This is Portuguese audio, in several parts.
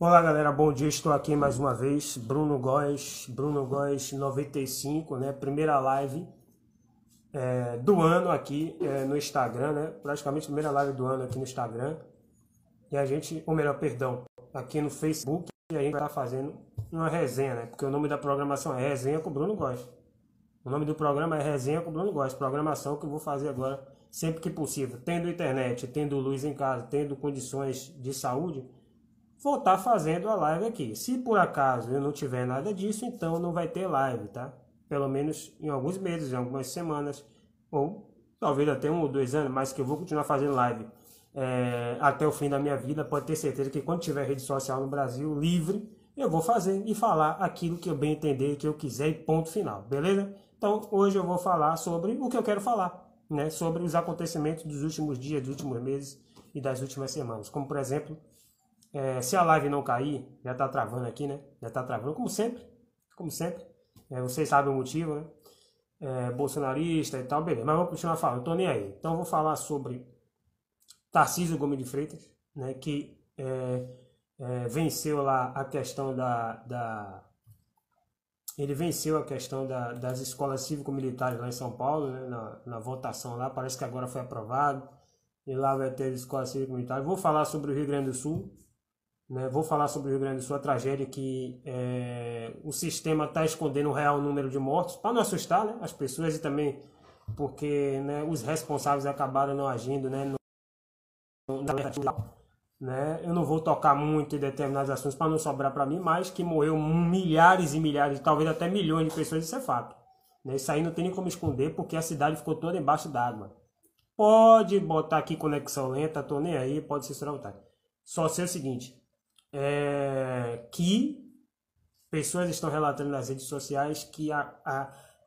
Olá galera, bom dia, estou aqui mais uma vez, Bruno Góes 95, né? Primeira live do ano aqui no Instagram, né? Praticamente primeira live do ano aqui no Instagram. E a gente, ou melhor, perdão, aqui no Facebook, e a gente vai estar fazendo uma resenha, né? Porque o nome da programação é Resenha com Bruno Góes. O nome do programa é Resenha com Bruno Góes, programação que eu vou fazer agora sempre que possível, tendo internet, tendo luz em casa, tendo condições de saúde. Vou estar fazendo a live aqui. Se por acaso eu não tiver nada disso, então não vai ter live, tá? Pelo menos em alguns meses, em algumas semanas, ou talvez até 1 ou 2 anos, mas que eu vou continuar fazendo live até o fim da minha vida. Pode ter certeza que quando tiver rede social no Brasil livre, eu vou fazer e falar aquilo que eu bem entender, que eu quiser e ponto final, beleza? Então hoje eu vou falar sobre o que eu quero falar, né? Sobre os acontecimentos dos últimos dias, dos últimos meses e das últimas semanas, como por exemplo. Se a live não cair, já tá travando aqui, né? Já tá travando, como sempre. Como sempre. Vocês sabem o motivo, né? Bolsonarista e tal, beleza. Mas vamos continuar falando, tô nem aí. Então eu vou falar sobre Tarcísio Gomes de Freitas, né? Que venceu lá a questão Ele venceu a questão das escolas cívico-militares lá em São Paulo, né? Na votação lá. Parece que agora foi aprovado. E lá vai ter as escolas cívico-militares. Vou falar sobre o Rio Grande do Sul. Né, vou falar sobre o Rio Grande do Sul, a tragédia que o sistema está escondendo o real número de mortos, para não assustar, né, as pessoas e também porque, né, os responsáveis acabaram não agindo, né, né. Eu não vou tocar muito em determinados assuntos para não sobrar para mim, mas que morreu milhares e milhares, talvez até milhões de pessoas, isso é fato. Né, isso aí não tem nem como esconder, porque a cidade ficou toda embaixo d'água. Pode botar aqui conexão lenta, tô nem aí, pode se vontade. Só sei o seguinte, que pessoas estão relatando nas redes sociais que,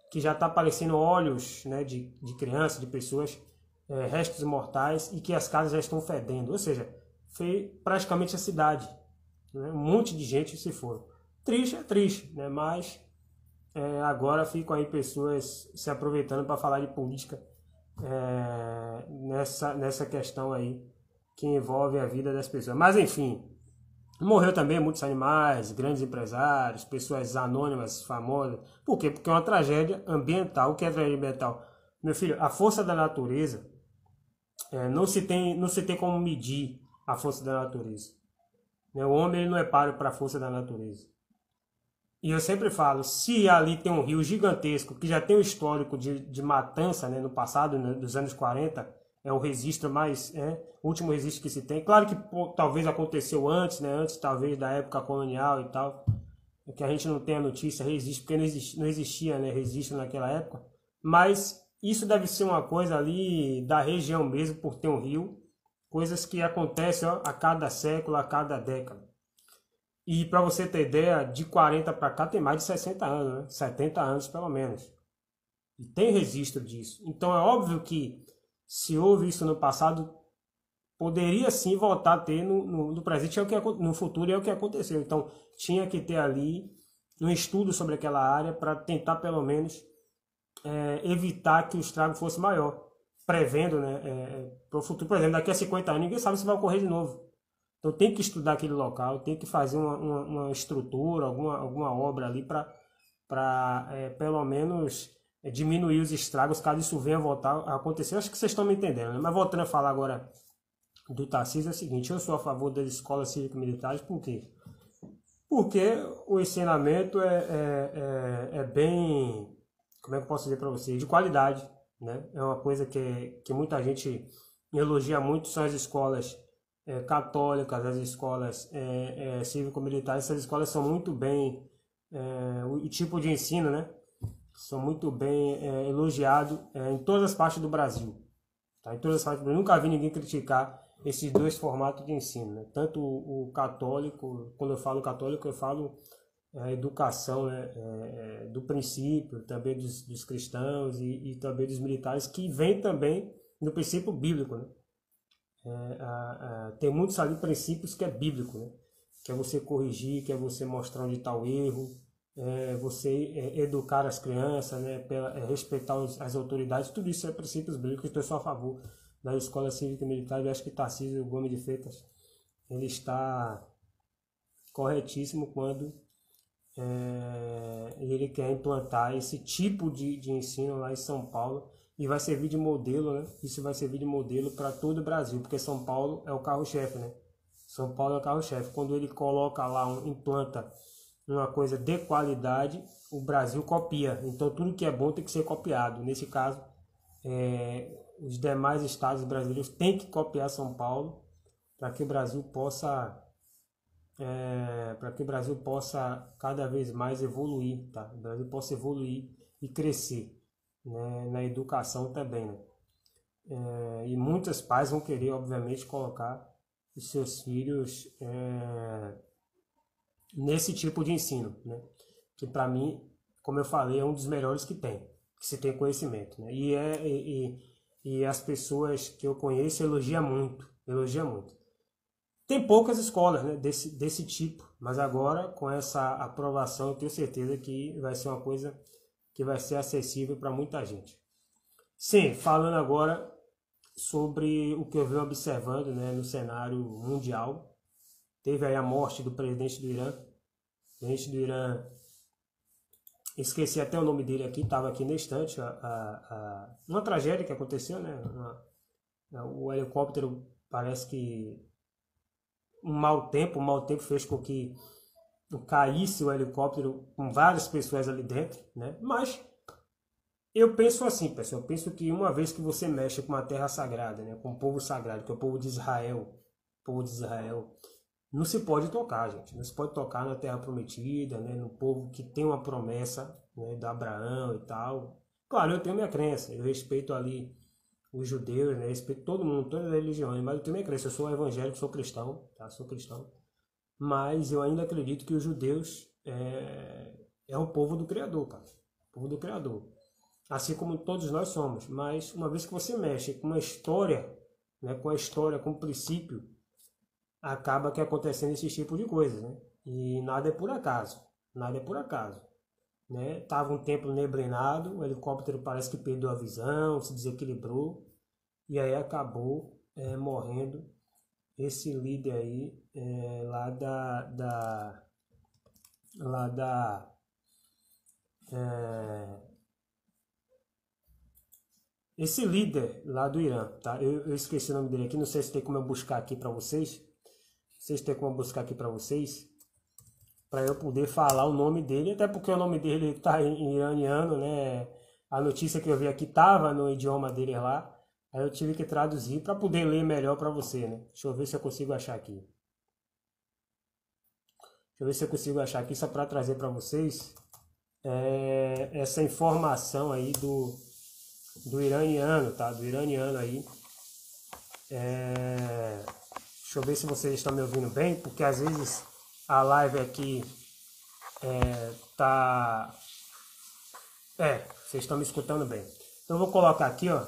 que já está aparecendo olhos, né, de crianças, de pessoas, restos mortais, e que as casas já estão fedendo. Ou seja, foi praticamente a cidade. Né, um monte de gente se for. Triste é triste, né, mas agora ficam aí pessoas se aproveitando para falar de política nessa questão aí que envolve a vida das pessoas. Mas enfim, morreu também muitos animais, grandes empresários, pessoas anônimas, famosas. Por quê? Porque é uma tragédia ambiental. O que é tragédia ambiental? Meu filho, a força da natureza, não se tem como medir a força da natureza. O homem ele não é páreo para a força da natureza. E eu sempre falo, se ali tem um rio gigantesco, que já tem um histórico de matança, né, no passado, né, dos anos 40, é o registro mais, o último registro que se tem. Claro que talvez aconteceu antes, né, antes talvez da época colonial e tal, que a gente não tem a notícia, registro, porque não existia, né, registro naquela época. Mas isso deve ser uma coisa ali da região mesmo, por ter um rio, coisas que acontecem a cada século, a cada década. E para você ter ideia, de 40 para cá tem mais de 60 anos, né? 70 anos pelo menos. E tem registro disso. Então é óbvio que se houve isso no passado, poderia sim voltar a ter no presente, no futuro é o que aconteceu. Então tinha que ter ali um estudo sobre aquela área para tentar pelo menos evitar que o estrago fosse maior. Prevendo, né, para o futuro, por exemplo, daqui a 50 anos ninguém sabe se vai ocorrer de novo. Então tem que estudar aquele local, tem que fazer uma estrutura, alguma obra ali para pelo menos diminuir os estragos caso isso venha voltar a acontecer. Acho que vocês estão me entendendo, né? Mas voltando a falar agora do Tarcísio, é o seguinte, eu sou a favor das escolas cívico-militares, por quê? Porque o ensinamento é bem, como é que eu posso dizer para vocês, de qualidade, né? É uma coisa que muita gente elogia muito, são as escolas católicas, as escolas cívico-militares. Essas escolas são muito bem, o tipo de ensino, né? São muito bem elogiados em todas as partes do Brasil. Tá? Em todas as partes do Brasil. Nunca vi ninguém criticar esses dois formatos de ensino. Né? Tanto o católico, quando eu falo católico, eu falo a educação, né? Do princípio, também dos cristãos e também dos militares, que vem também do princípio bíblico, né? Tem muitos ali princípios que é bíblico, né? Que é você corrigir, que é você mostrar onde está o erro, você educar as crianças, né? Respeitar as autoridades, tudo isso é princípios bíblicos. Então eu sou a favor da escola cívica e militar. Eu acho que Tarcísio Gomes de Freitas ele está corretíssimo quando ele quer implantar esse tipo de ensino lá em São Paulo, e vai servir de modelo, né? Isso vai servir de modelo para todo o Brasil, porque São Paulo é o carro-chefe, né? São Paulo é o carro-chefe. Quando ele coloca lá, implanta uma coisa de qualidade, o Brasil copia. Então tudo que é bom tem que ser copiado. Nesse caso, os demais estados brasileiros têm que copiar São Paulo para que o Brasil possa cada vez mais evoluir, tá? O Brasil possa evoluir e crescer, né? Na educação também, né? E muitos pais vão querer, obviamente, colocar os seus filhos nesse tipo de ensino, né? Que para mim, como eu falei, é um dos melhores que se tem conhecimento, né? E as pessoas que eu conheço elogiam muito. Tem poucas escolas, né, desse tipo, mas agora com essa aprovação eu tenho certeza que vai ser uma coisa que vai ser acessível para muita gente. Sim, falando agora sobre o que eu venho observando, né, no cenário mundial, teve aí a morte do presidente do Irã. O presidente do Irã, esqueci até o nome dele aqui, estava aqui na estante, uma tragédia que aconteceu, né, o helicóptero parece que um mau tempo fez com que caísse o helicóptero com várias pessoas ali dentro, né? Mas eu penso assim, pessoal, eu penso que uma vez que você mexe com uma terra sagrada, né, com o povo sagrado, que é o povo de Israel, não se pode tocar, gente, não se pode tocar na terra prometida, né, no povo que tem uma promessa, né, de Abraão e tal. Claro, eu tenho minha crença, eu respeito ali os judeus, né? Respeito todo mundo, todas as religiões, mas eu tenho minha crença, eu sou evangélico, sou cristão, tá? Sou cristão, mas eu ainda acredito que os judeus é o povo do Criador, cara, o povo do Criador, assim como todos nós somos. Mas uma vez que você mexe com uma história, né, com o princípio, acaba que acontecendo esse tipo de coisa, né? E nada é por acaso, né? Tava um tempo neblinado, o helicóptero parece que perdeu a visão, se desequilibrou, e aí acabou morrendo esse líder aí esse líder lá do Irã, tá? Eu esqueci o nome dele aqui, não sei se tem como eu buscar aqui para vocês, para eu poder falar o nome dele, até porque o nome dele está em iraniano, né? A notícia que eu vi aqui estava no idioma dele lá, aí eu tive que traduzir para poder ler melhor para você, né? Deixa eu ver se eu consigo achar aqui. Só para trazer para vocês essa informação aí do iraniano, tá? Do iraniano aí. Deixa eu ver se vocês estão me ouvindo bem, porque às vezes a live aqui vocês estão me escutando bem. Então eu vou colocar aqui, ó,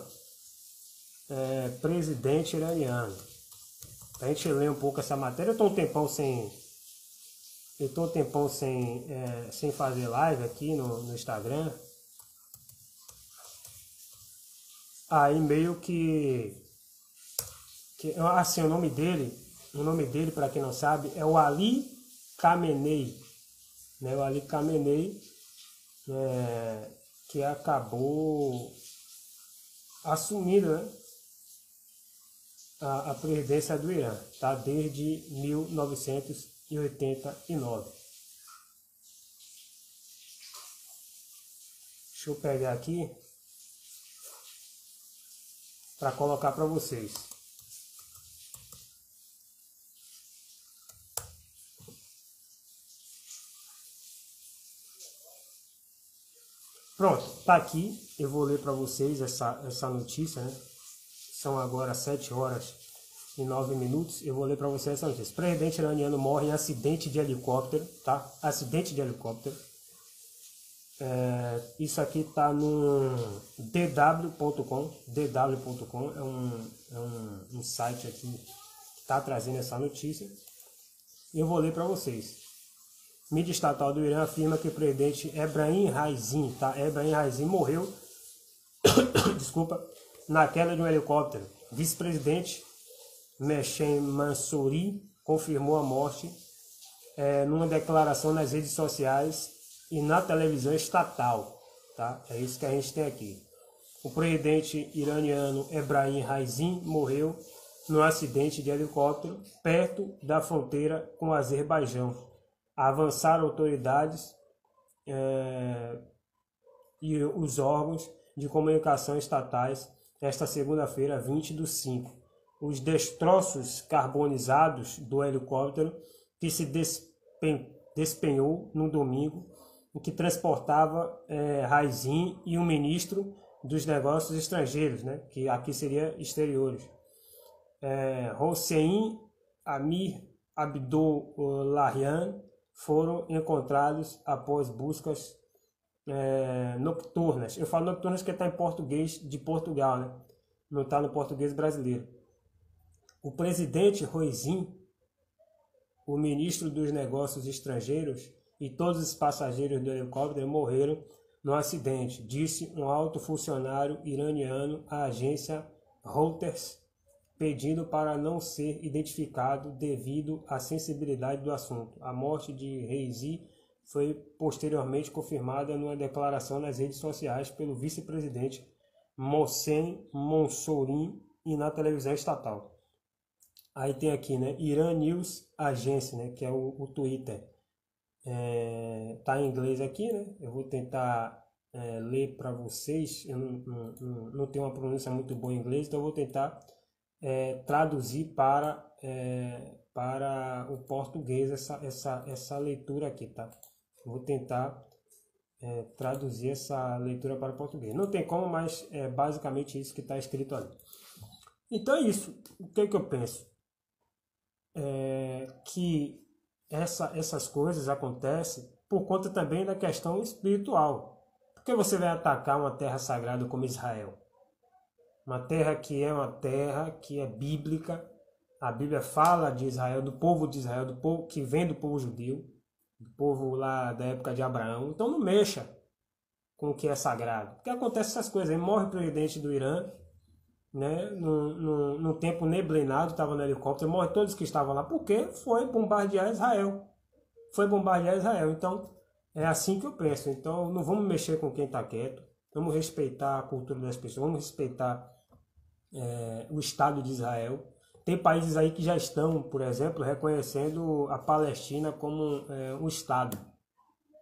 presidente iraniano, pra gente ler um pouco essa matéria. Eu tô um tempão sem fazer live aqui no Instagram. Aí meio que assim, o nome dele, para quem não sabe, é o Ali Khamenei, né? O Ali Khamenei, que acabou assumindo, né, a presidência do Irã, tá? Desde 1989. Deixa eu pegar aqui para colocar para vocês. Pronto, tá aqui, eu vou ler para vocês essa notícia, né? São agora 7h09, eu vou ler para vocês essa notícia. Presidente iraniano morre em acidente de helicóptero, tá? Acidente de helicóptero. Isso aqui tá no dw.com, é um site aqui que tá trazendo essa notícia. Eu vou ler para vocês. Mídia estatal do Irã afirma que o presidente Ebrahim Raisi, tá? Ebrahim Raisi morreu desculpa, na queda de um helicóptero. Vice-presidente Meshem Mansouri confirmou a morte numa declaração nas redes sociais e na televisão estatal. Tá? É isso que a gente tem aqui. O presidente iraniano Ebrahim Raisi morreu num acidente de helicóptero perto da fronteira com o Azerbaijão. Avançaram autoridades e os órgãos de comunicação estatais esta segunda-feira, 20/5. Os destroços carbonizados do helicóptero que se despenhou no domingo, que transportava Raisi e um ministro dos negócios estrangeiros, né, que aqui seria exteriores. Hossein Amir Abdollahian foram encontrados após buscas nocturnas. Eu falo nocturnas porque está em português de Portugal, né? Não está no português brasileiro. O presidente Raisi, o ministro dos negócios estrangeiros e todos os passageiros do helicóptero morreram no acidente, disse um alto funcionário iraniano à agência Reuters, pedindo para não ser identificado devido à sensibilidade do assunto. A morte de Raisi foi posteriormente confirmada numa declaração nas redes sociais pelo vice-presidente Mohsen Mansouri e na televisão estatal. Aí tem aqui, né, Iran News Agency, né, que é o Twitter. Tá em inglês aqui, né? Eu vou tentar ler para vocês. Eu não tenho uma pronúncia muito boa em inglês, então eu vou tentar traduzir para o português essa leitura aqui, tá? Eu vou tentar traduzir essa leitura para o português. Não tem como, mas é basicamente isso que está escrito ali. Então é isso. O que eu penso? Que essas coisas acontecem por conta também da questão espiritual. Por que você vai atacar uma terra sagrada como Israel? Uma terra que é bíblica. A Bíblia fala de Israel, do povo de Israel, do povo que vem do povo judeu, do povo lá da época de Abraão. Então não mexa com o que é sagrado. Porque acontece essas coisas. Aí morre o presidente do Irã, né, no tempo neblinado, estava no helicóptero, morre todos que estavam lá, porque foi bombardear Israel. Então, é assim que eu penso. Então, não vamos mexer com quem está quieto, vamos respeitar a cultura das pessoas, vamos respeitar o Estado de Israel. Tem países aí que já estão, por exemplo, reconhecendo a Palestina como um Estado,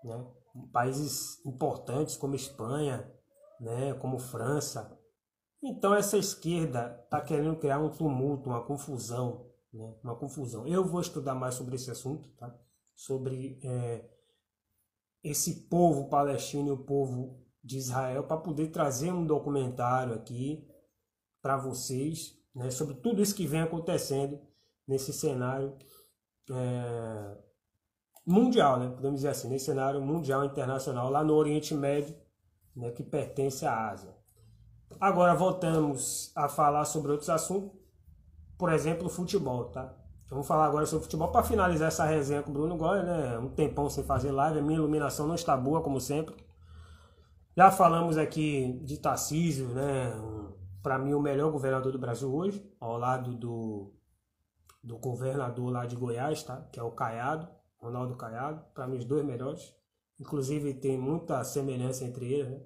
né? Países importantes como Espanha, né, como França. Então essa esquerda está querendo criar um tumulto, uma confusão, né? Uma confusão. Eu vou estudar mais sobre esse assunto, tá? Sobre esse povo palestino e o povo de Israel, para poder trazer um documentário aqui para vocês, né? Sobre tudo isso que vem acontecendo nesse cenário mundial, né? Podemos dizer assim, nesse cenário mundial internacional, lá no Oriente Médio, né? Que pertence à Ásia. Agora voltamos a falar sobre outros assuntos, por exemplo, o futebol, tá? Vamos falar agora sobre futebol para finalizar essa resenha com o Bruno Góes, né? Um tempão sem fazer live, a minha iluminação não está boa, como sempre. Já falamos aqui de Tarcísio, né? Para mim, o melhor governador do Brasil hoje, ao lado do governador lá de Goiás, tá? Que é o Caiado, Ronaldo Caiado. Para mim, os dois melhores. Inclusive, tem muita semelhança entre eles, né?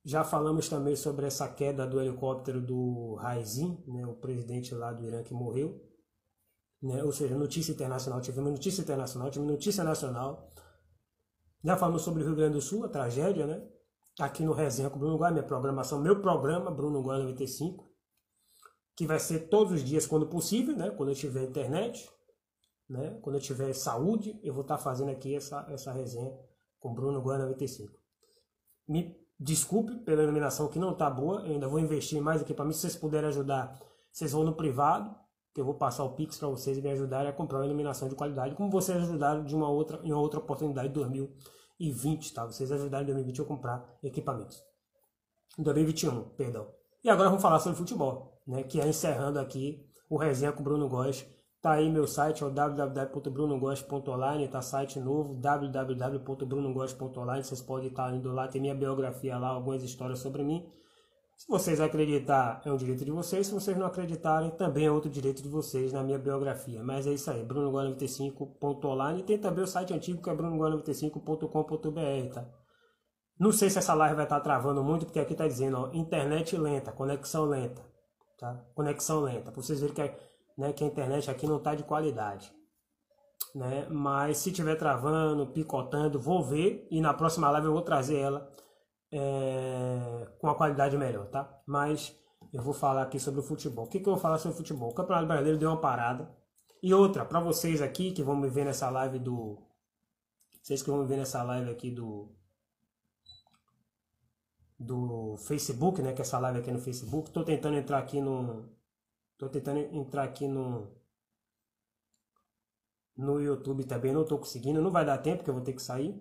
Já falamos também sobre essa queda do helicóptero do Raisi, né, o presidente lá do Irã que morreu. Né, ou seja, notícia internacional, tivemos notícia nacional. Já falamos sobre o Rio Grande do Sul, a tragédia, né? Aqui no Resenha com o Bruno Góes, meu programa Bruno Góes 95, que vai ser todos os dias quando possível, né? Quando eu tiver internet, né? Quando eu tiver saúde, eu vou estar fazendo aqui essa resenha com o Bruno Góes 95. Me desculpe pela iluminação que não está boa, eu ainda vou investir mais aqui para mim. Se vocês puderem ajudar, vocês vão no privado, que eu vou passar o Pix para vocês e me ajudarem a comprar uma iluminação de qualidade, como vocês ajudaram em uma outra oportunidade de 2020, tá? Vocês ajudaram em 2020 a comprar equipamentos. Em 2021, perdão. E agora vamos falar sobre futebol, né? Que é encerrando aqui o Resenha com o Bruno Góes. Tá aí meu site, é o www.brunogoes.online, tá site novo, www.brunogoes.online, vocês podem estar indo lá, tem minha biografia lá, algumas histórias sobre mim. Se vocês acreditar, é um direito de vocês. Se vocês não acreditarem, também é outro direito de vocês na minha biografia. Mas é isso aí, brunogol95.online. E tem também o site antigo que é brunogol95.com.br, tá? Não sei se essa live vai estar travando muito, porque aqui está dizendo, ó, internet lenta, conexão lenta, tá? Conexão lenta. Para vocês verem que a internet aqui não está de qualidade, né? Mas se tiver travando, picotando, vou ver e na próxima live eu vou trazer ela com a qualidade melhor, tá? Mas eu vou falar aqui sobre o futebol. O que eu vou falar sobre o futebol? O Campeonato Brasileiro deu uma parada. E outra, para vocês aqui que vão me ver nessa live vocês que vão me ver nessa live aqui do Facebook, né? Que essa live aqui no Facebook. Tô tentando entrar aqui no YouTube também, não tô conseguindo. Não vai dar tempo, porque eu vou ter que sair,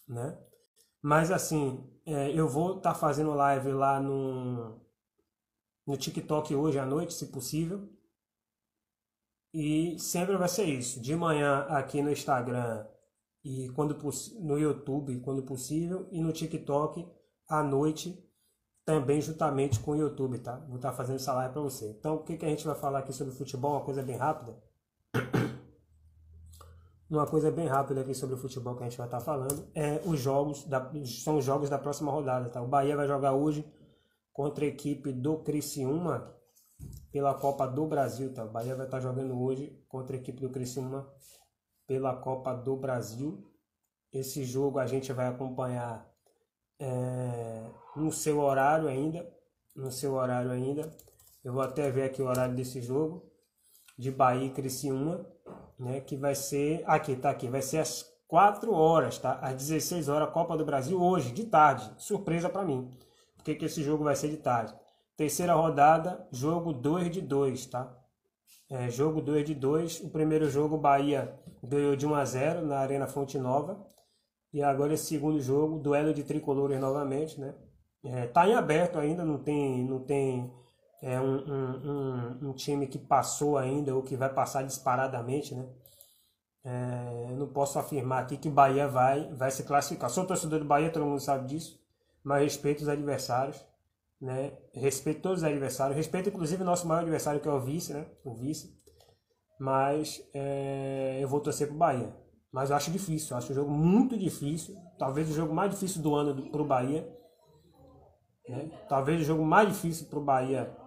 né? Mas assim, eu vou estar fazendo live lá no TikTok hoje à noite, se possível. E sempre vai ser isso. De manhã aqui no Instagram e no YouTube, quando possível. E no TikTok à noite, também juntamente com o YouTube, tá? Vou estar fazendo essa live para você. Então, o que a gente vai falar aqui sobre futebol? Uma coisa bem rápida. Uma coisa bem rápida aqui sobre o futebol que a gente vai estar falando são os jogos da próxima rodada, tá? O Bahia vai jogar hoje contra a equipe do Criciúma pela Copa do Brasil, tá? O Bahia vai estar jogando hoje contra a equipe do Criciúma pela Copa do Brasil. Esse jogo a gente vai acompanhar no seu horário ainda. Eu vou até ver aqui o horário desse jogo de Bahia e Criciúma, né, que vai ser, vai ser às 4 horas, tá? Às 16 horas, Copa do Brasil hoje, de tarde. Surpresa para mim. Por que esse jogo vai ser de tarde? Terceira rodada, jogo 2 de 2, tá? Jogo 2 de 2. O primeiro jogo, Bahia ganhou de 1-0 na Arena Fonte Nova. E agora esse segundo jogo, duelo de tricolores novamente, né? Tá em aberto ainda, não tem um time que passou ainda ou que vai passar disparadamente, né? Eu não posso afirmar aqui que o Bahia vai se classificar. Sou torcedor do Bahia, todo mundo sabe disso, mas respeito os adversários, né? Respeito todos os adversários, respeito inclusive o nosso maior adversário, que é o vice, né? O vice. Mas eu vou torcer pro Bahia. Mas eu acho difícil, eu acho o jogo muito difícil. Talvez o jogo mais difícil do ano pro Bahia, né? Talvez o jogo mais difícil pro Bahia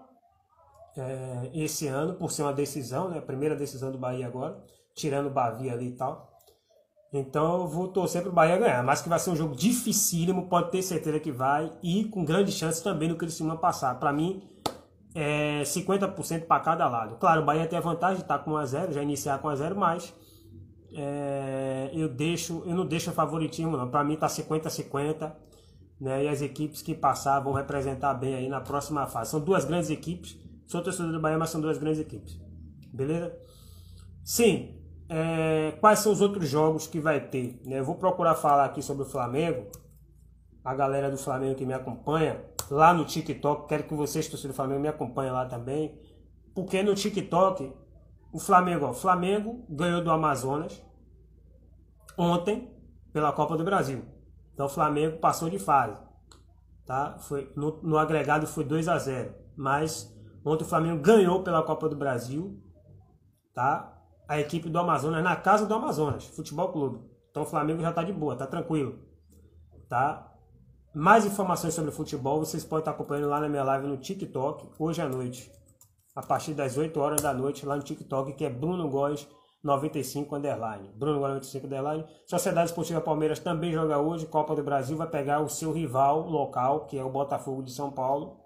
esse ano, por ser uma decisão, né? A primeira decisão do Bahia agora, tirando o Bavi ali e tal. Então eu vou torcer pro Bahia ganhar, mas que vai ser um jogo dificílimo, pode ter certeza que vai, e com grande chance também no Criciúma passar. Para mim, 50% para cada lado. Claro, o Bahia tem a vantagem de estar com 1-0, já iniciar com 1-0, mas eu não deixo favoritismo não. Para mim tá 50-50, né? E as equipes que passar vão representar bem aí na próxima fase. São duas grandes equipes. Sou torcedor do Bahia, mas são duas grandes equipes. Beleza? Sim. Quais são os outros jogos que vai ter? Eu vou procurar falar aqui sobre o Flamengo. A galera do Flamengo que me acompanha lá no TikTok. Quero que vocês, torcedores do Flamengo, me acompanhem lá também. Porque no TikTok, o Flamengo ganhou do Amazonas ontem pela Copa do Brasil. Então o Flamengo passou de fase. Tá? No agregado foi 2-0. Mas ontem o Flamengo ganhou pela Copa do Brasil, tá? A equipe do Amazonas, na casa do Amazonas, Futebol Clube. Então o Flamengo já tá de boa, tá tranquilo, tá? Mais informações sobre futebol vocês podem estar acompanhando lá na minha live no TikTok, hoje à noite, a partir das 8 horas da noite, lá no TikTok, que é Bruno Góes 95 underline. Bruno Góes 95 underline. Sociedade Esportiva Palmeiras também joga hoje, Copa do Brasil, vai pegar o seu rival local, que é o Botafogo de São Paulo.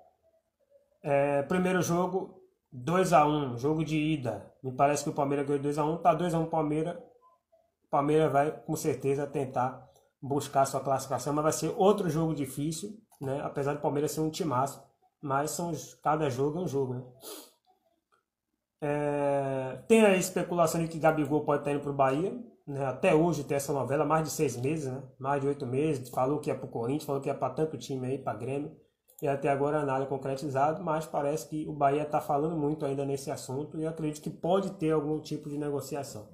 Primeiro jogo, 2-1, jogo de ida. Me parece que o Palmeiras ganhou 2-1, tá 2-1 Palmeiras. O Palmeiras vai com certeza tentar buscar sua classificação, mas vai ser outro jogo difícil, né? Apesar do Palmeiras ser um timaço, mas cada jogo é um jogo, né? Tem a especulação de que Gabigol pode estar indo para o Bahia, né? Até hoje tem essa novela, mais de 6 meses, né? Mais de 8 meses. Falou que ia para o Corinthians, falou que ia para tanto time aí, para Grêmio. E até agora nada concretizado, mas parece que o Bahia está falando muito ainda nesse assunto e eu acredito que pode ter algum tipo de negociação.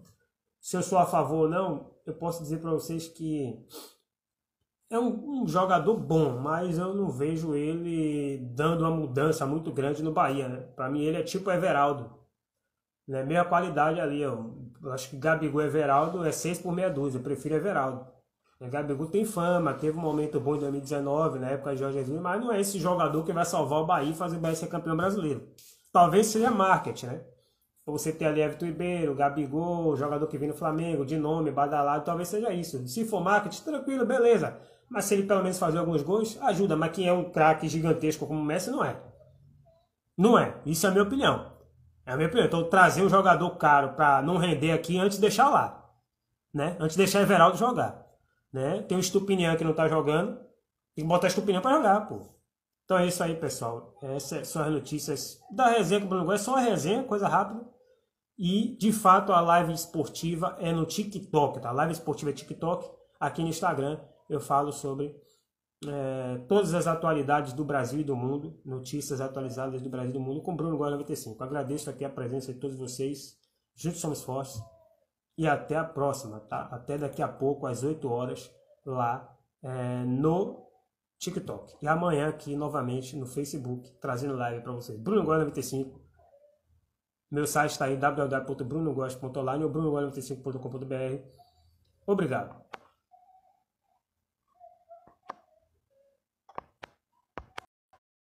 Se eu sou a favor ou não, eu posso dizer para vocês que é um jogador bom, mas eu não vejo ele dando uma mudança muito grande no Bahia, né? Para mim ele é tipo Everaldo, né? Meia qualidade ali, eu acho que Gabigol e Everaldo é 6 por meia dúzia, eu prefiro Everaldo. O Gabigol tem fama, teve um momento bom em 2019, na época de Jorge Jesus, mas não é esse jogador que vai salvar o Bahia e fazer o Bahia ser campeão brasileiro. Talvez seja marketing, né? Você ter ali Everton Ribeiro, Gabigol, jogador que vem no Flamengo, de nome, badalado, talvez seja isso. Se for marketing, tranquilo, beleza. Mas se ele pelo menos fazer alguns gols, ajuda. Mas quem é um craque gigantesco como o Messi, não é. Não é. Isso é a minha opinião. É a minha opinião. Então, trazer um jogador caro para não render aqui antes de deixar lá. Né? Antes de deixar Everaldo jogar. Né? Tem o Estupinian que não tá jogando. Tem que botar Estupinian para jogar, pô. Então é isso aí, pessoal. Essas são as notícias da resenha com o Bruno Góes. É só uma resenha, coisa rápida. E, de fato, a live esportiva é no TikTok, tá? A live esportiva é TikTok. Aqui no Instagram eu falo sobre todas as atualidades do Brasil e do mundo. Notícias atualizadas do Brasil e do mundo com Bruno Góes 95. Agradeço aqui a presença de todos vocês. Juntos somos fortes. E até a próxima, tá? Até daqui a pouco, às 8 horas, lá no TikTok. E amanhã aqui novamente no Facebook, trazendo live para vocês. Bruno Góes 95. Meu site está aí, www.brunogoes.online ou brunogoes95.com.br. Obrigado.